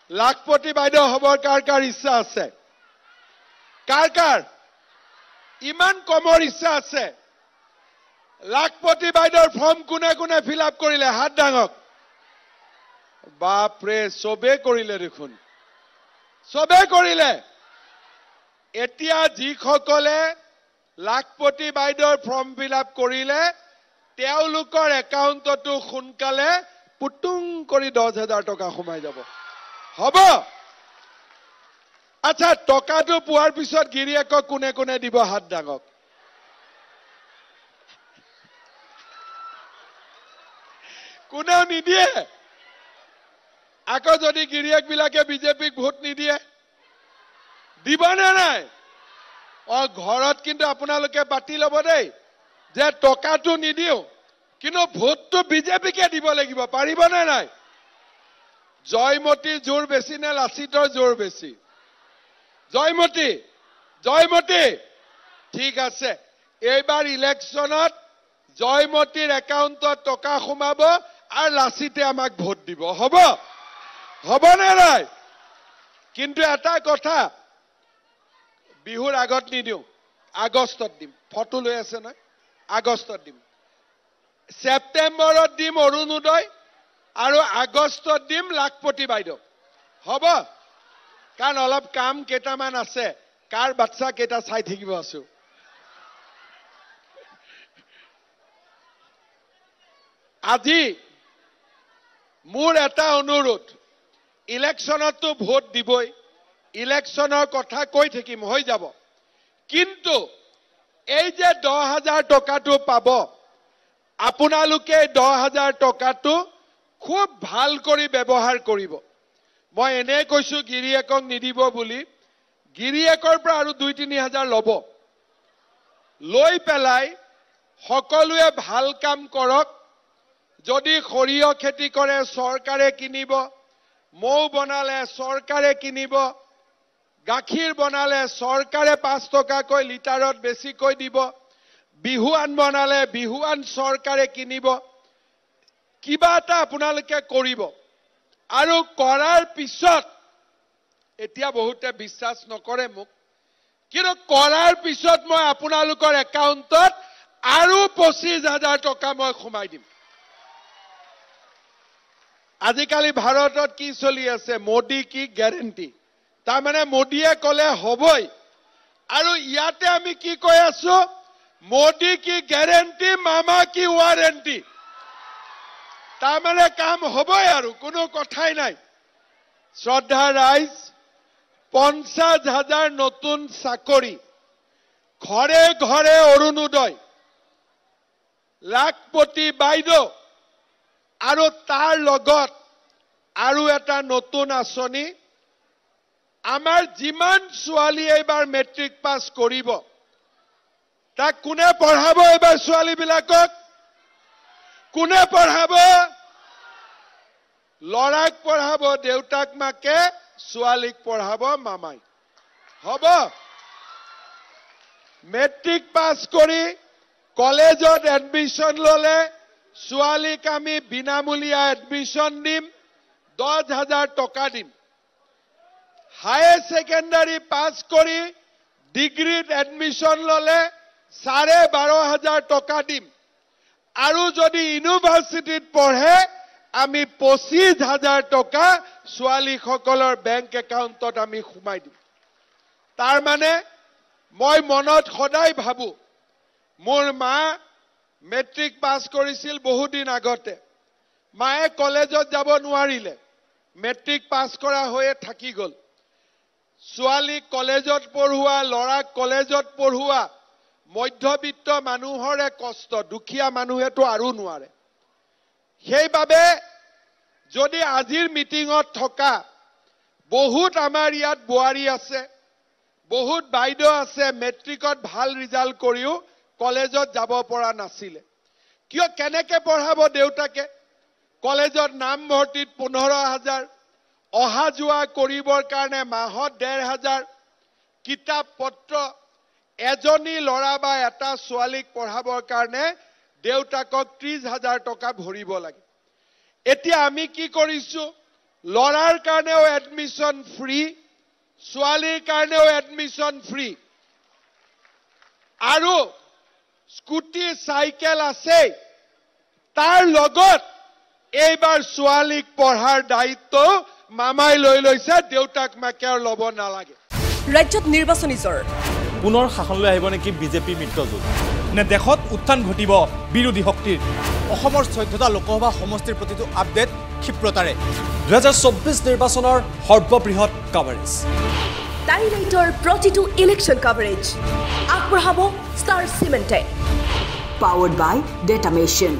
লাখপতি বাইদেউ হবৰ কাৰ ইচ্ছা আছে কাৰ ইমান কমৰ ইচ্ছা আছে লাখপতি বাইদেউৰ ফৰ্ম কোনে ফিল আপ কৰিলে হাত ডাঙক বাপৰে সবে কৰিলে দেখোন সবে কৰিলে এতিয়া যিসকলে লাখপতি বাইদেউৰ ফৰ্ম ফিল আপ কৰিলে তেওঁলোকৰ একাউণ্টতো সোনকালে পুটুং কৰি 10,000 টকা সোমাই যাব হ'ব আচ্ছা টকাটো পোৱাৰ পিছত গিৰিয়েকক কোনে দিব হাত ডাঙক কোনেও নিদিয়ে আকৌ যদি গিৰিয়েক বিলাকে বিজেপিক ভোট নিদিয়ে দিবনে নাই ঘৰত কিন্তু আপোনালোকে বাতি ল'ব দেই যে টকাটো নিদিও কিন্তু ভোটটো বিজেপিকে দিব লাগিব পাৰিবনে নাই জয়মতীৰ জোৰ বেছি নে লাচিতৰ জোৰ বেছি জয়মতী ঠিক আছে এইবাৰ ইলেকশ্যনত জয়মতীৰ একাউণ্টত টকা সোমাব আৰু লাচিতে আমাক ভোট দিব হ'বনে নাই কিন্তু এটা কথা বিহুৰ আগত নিদিও আগষ্টত দিম ফটো লৈ আছে নহয় আগষ্টত দিম সেপ্টেম্বৰত দিম অৰুণোদয় আৰু আগষ্টত দিম লাখপতি বাইদেউ হ'ব কাৰণ অলপ কাম কেইটামান আছে কাৰ বাচ্চা কেইটা চাই থাকিব আছো আজি মোৰ এটা অনুৰোধ ইলেকশ্যনতো ভোট দিবই ইলেকশ্যনৰ কথা কৈ থাকিম হৈ যাব কিন্তু এই যে 10,000 টকাটো পাব আপোনালোকে 10,000 টকাটো খুব ভাল কৰি ব্যৱহাৰ কৰিব মই এনে কৈছো গিৰিয়েকক নিদিব বুলি গিৰিয়েকৰ পৰা আৰু 2-3,000 ল'ব লৈ পেলাই সকলোৱে ভাল কাম কৰক যদি খৰিয় খেতি কৰে চৰকাৰে কিনিব মৌ বনালে চৰকাৰে কিনিব গাখীৰ বনালে চৰকাৰে 5 টকাকৈ লিটাৰত বেছিকৈ দিব বিহুৱান বনালে বিহুৱান চৰকাৰে কিনিব কিবা এটা আপোনালোকে কৰিব আৰু কৰাৰ পিছত এতিয়া বহুতে বিশ্বাস নকৰে মোক কিন্তু কৰাৰ পিছত মই আপোনালোকৰ একাউণ্টত আৰু 25,000 টকা মই সোমাই দিম আজিকালি ভাৰতত কি চলি আছে মোদী কি গ্যাৰেণ্টি তাৰ মানে মোদীয়ে কলে হ'বই আৰু ইয়াতে আমি কি কৈ আছো মোদী কি গ্যাৰেণ্টি মামা কি ওয়াৰেণ্টি তাৰ মানে কাম হ'বই আৰু কোনো কথাই নাই শ্ৰদ্ধা ৰাইজ 50,000 নতুন চাকৰি ঘৰে ঘৰে অৰুণোদয় লাখপতি বাইদেউ আৰু তাৰ লগত আৰু এটা নতুন আঁচনি আমাৰ যিমান ছোৱালী এইবাৰ মেট্ৰিক পাছ কৰিব তাক কোনে পঢ়াব এইবাৰ ছোৱালী বিলাকক কোনে পঢ়াব লৰাক পঢ়াব দেউতাক মাকে ছোৱালীক পঢ়াব মামাই হ'ব মেট্ৰিক পাছ কৰি কলেজত এডমিশন ললে ছোৱালীক আমি বিনামূলীয়া এডমিশন দিম 10,000 টকা দিম হায়াৰ সেকেন্ডাৰী পাছ কৰি ডিগ্ৰীত এডমিশন ললে 12,500 টকা দিম আৰু যদি ইউনিভাৰ্সিটিত পঢ়ে আমি 25,000 টকা ছোৱালী সকলৰ বেংক একাউণ্টত আমি সোমাই দিম তাৰ মানে মই মনত সদায় ভাবো মোৰ মা মেট্ৰিক পাছ কৰিছিল বহু দিন আগতে মায়ে কলেজত যাব নোৱাৰিলে মেট্ৰিক পাছ কৰা হৈয়ে থাকি গল ছোৱালী কলেজত পঢ়ুৱা লৰা কলেজত পঢ়ুৱা মধ্যবিত্ত মানুহৰে কষ্ট দুখীয়া মানুহেটো আৰু নোৱাৰে সেইবাবে যদি আজিৰ মিটিঙত থকা বহুত আমাৰ ইয়াত বোৱাৰী আছে বহুত বাইদেউ আছে মেট্ৰিকত ভাল ৰিজাল্ট কৰিও কলেজত যাব পৰা নাছিলে কিয় কেনেকে পঢ়াব দেউতাকে কলেজত নাম ভৰ্তিত 15,000 অহা যোৱা কৰিবৰ কাৰণে মাহত 1,500 কিতাপ পত্ৰ এজনী লৰা বা এটা ছোৱালীক পঢ়াবৰ কাৰণে দেউতাকক 30,000 টকা ভৰিব লাগে এতিয়া আমি কি কৰিছো লৰাৰ কাৰণেও এডমিশন ফ্ৰী ছোৱালীৰ কাৰণেও এডমিশন ফ্ৰী আৰু স্কুটি সাইকেল আছে তাৰ লগত এইবাৰ ছোৱালীক পঢ়াৰ দায়িত্ব মামাই লৈ লৈছে দেউতাক মাকে আৰু ল'ব নালাগে ৰাজ্যত নিৰ্বাচনী জৰ পুনৰ শাসনলৈ আহিব নেকি বিজেপি মিত্ৰজোঁট নে দেশত উত্থান ঘটিব বিৰোধী শক্তিৰ অসমৰ 14টা লোকসভা সমষ্টিৰ প্ৰতিটো আপডেট ক্ষিপ্ৰতাৰে 2024 নিৰ্বাচনৰ সৰ্ববৃহৎ কভাৰেজ টাইলাইটৰ প্ৰতিটো ইলেকশ্যন কভাৰেজ আগবঢ়াব ষ্টাৰ চিমেণ্টে powered by Datamation.